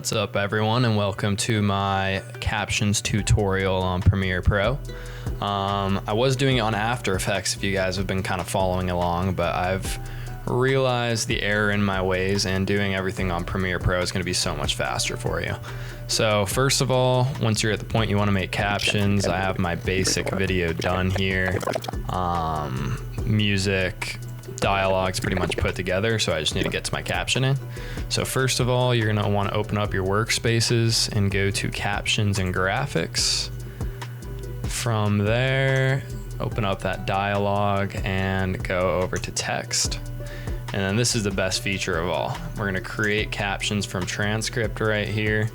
What's up everyone, and welcome to my captions tutorial on Premiere Pro. I was doing it on After Effects if you guys have been kind of following along, but I've realized the error in my ways, and doing everything on Premiere Pro is going to be so much faster for you. So first of all, once you're at the point you want to make captions, I have my basic video done here. Music, dialogue's pretty much put together, so I just need to get to my captioning. So first of all, you're going to want to open up your workspaces and go to Captions and Graphics. From there, open up that dialogue and go over to Text. And then this is the best feature of all. We're going to create captions from transcript right here.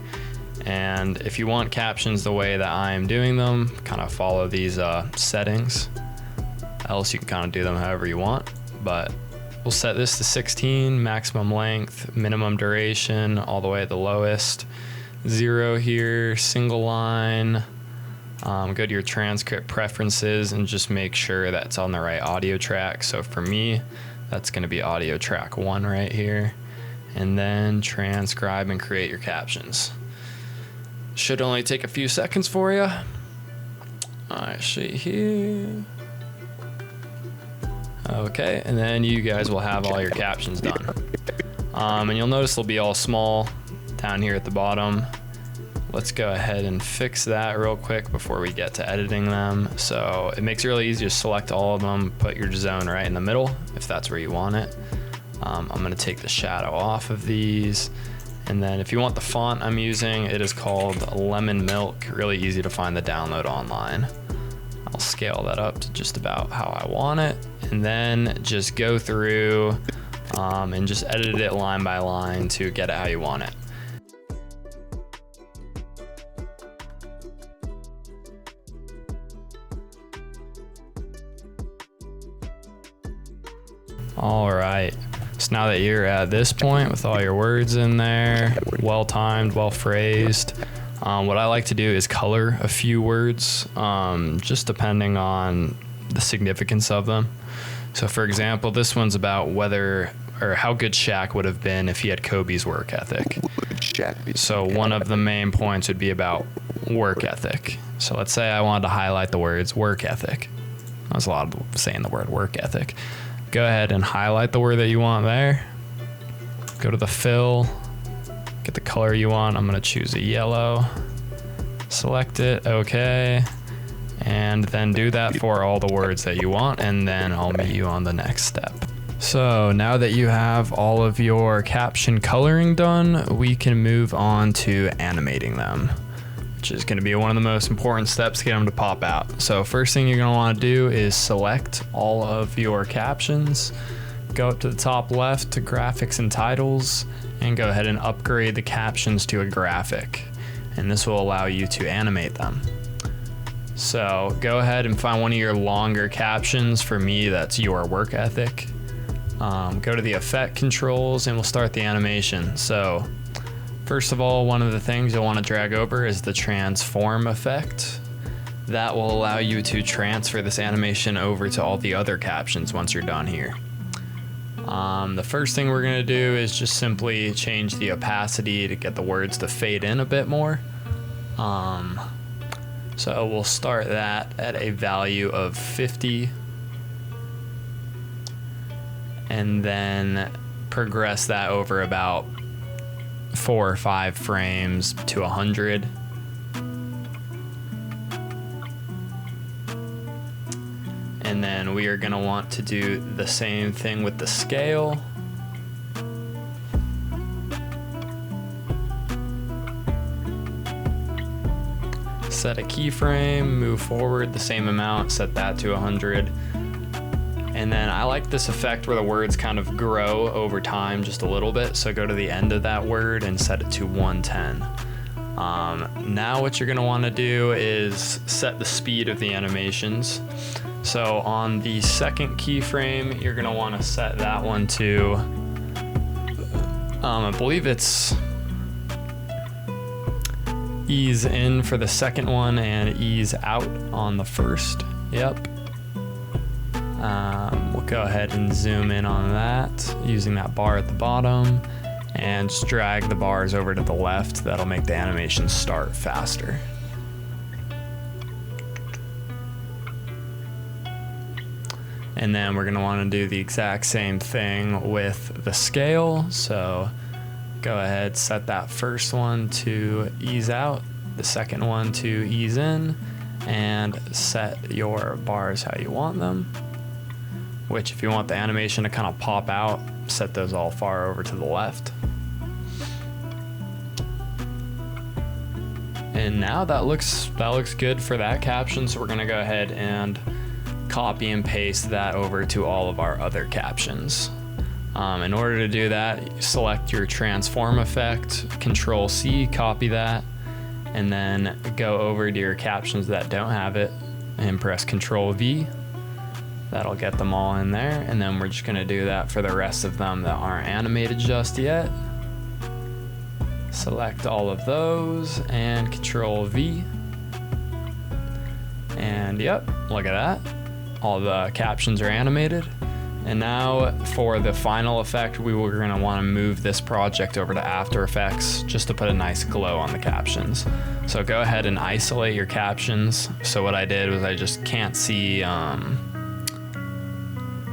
And if you want captions the way that I am doing them, kind of follow these settings. Else you can kind of do them however you want. But we'll set this to 16, maximum length, minimum duration, all the way at the lowest. 0 here, single line. Go to your transcript preferences and just make sure that's on the right audio track. So for me, that's going to be audio track 1 right here. And then transcribe and create your captions. Should only take a few seconds for you. I see here. Okay, and then you guys will have all your captions done. And you'll notice they'll be all small down here at the bottom. Let's go ahead and fix that real quick before we get to editing them. So it makes it really easy to select all of them, put your zone right in the middle if that's where you want it. I'm gonna take the shadow off of these. And then if you want the font I'm using, it is called Lemon Milk. Really easy to find the download online. I'll scale that up to just about how I want it, and then just go through and just edit it line by line to get it how you want it. All right, so now that you're at this point with all your words in there, well timed, well phrased, what I like to do is color a few words, just depending on the significance of them. So for example, this one's about whether or how good Shaq would have been if he had Kobe's work ethic. So one of the main points would be about work ethic. So let's say I wanted to highlight the words work ethic. There's a lot of saying the word work ethic. Go ahead and highlight the word that you want there. Go to the fill. Get the color you want. I'm gonna choose a yellow. Select it, okay. And then do that for all the words that you want, and then I'll meet you on the next step. So now that you have all of your caption coloring done, we can move on to animating them, which is gonna be one of the most important steps to get them to pop out. So first thing you're gonna wanna do is select all of your captions, go up to the top left to graphics and titles, and go ahead and upgrade the captions to a graphic. And this will allow you to animate them. So go ahead and find one of your longer captions. For me, that's your work ethic. Go to the effect controls and we'll start the animation. So first of all, one of the things you'll want to drag over is the transform effect. That will allow you to transfer this animation over to all the other captions once you're done here. The first thing we're going to do is just simply change the opacity to get the words to fade in a bit more. So we'll start that at a value of 50 and then progress that over about 4 or 5 frames to 100. And then we are gonna want to do the same thing with the scale. Set a keyframe, move forward the same amount, set that to 100. And then I like this effect where the words kind of grow over time just a little bit. So go to the end of that word and set it to 110. Now what you're gonna wanna do is set the speed of the animations. So on the second keyframe, you're gonna wanna set that one to, I believe it's ease in for the second one and ease out on the first. Yep. We'll go ahead and zoom in on that using that bar at the bottom. and just drag the bars over to the left. That'll make the animation start faster. And then we're gonna wanna do the exact same thing with the scale. So go ahead, set that first one to ease out, the second one to ease in, and set your bars how you want them. Which, if you want the animation to kind of pop out, set those all far over to the left. And now that looks good for that caption, so we're gonna go ahead and copy and paste that over to all of our other captions. In order to do that, select your transform effect, Control C, copy that, and then go over to your captions that don't have it and press Control V. That'll get them all in there, and then we're just gonna do that for the rest of them that aren't animated just yet. Select all of those and Control V. And yep, look at that. All the captions are animated. And now for the final effect, we're gonna wanna move this project over to After Effects just to put a nice glow on the captions. So go ahead and isolate your captions. So what I did was I just can't see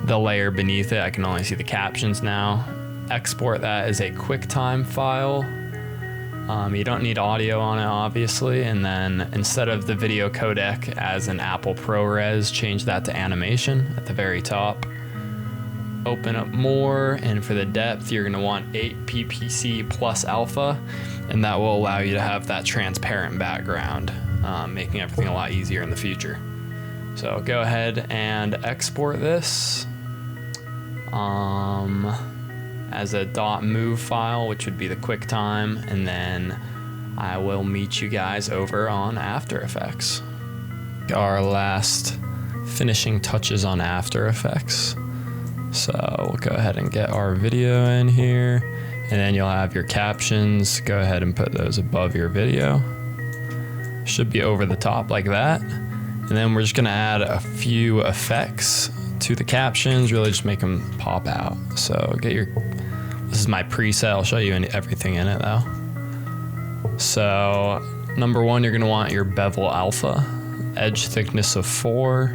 the layer beneath it. I can only see the captions now. Export that as a QuickTime file. You don't need audio on it, obviously, and then instead of the video codec as an Apple ProRes, change that to animation at the very top. Open up more, and for the depth, you're gonna want 8 PPC plus alpha, and that will allow you to have that transparent background, making everything a lot easier in the future. So go ahead and export this as a .move file, which would be the QuickTime, and then I will meet you guys over on After Effects. Our last finishing touches on After Effects. So we'll go ahead and get our video in here, and then you'll have your captions. Go ahead and put those above your video. Should be over the top like that. And then we're just gonna add a few effects to the captions, really just make them pop out. So this is my preset, I'll show you everything in it though. So number one, you're gonna want your bevel alpha, edge thickness of 4.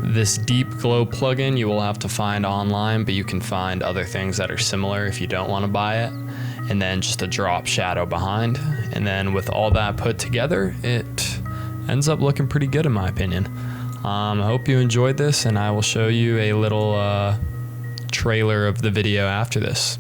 This deep glow plugin you will have to find online, but you can find other things that are similar if you don't want to buy it. And then just a drop shadow behind. And then with all that put together, it ends up looking pretty good in my opinion. I hope you enjoyed this, and I will show you a little trailer of the video after this.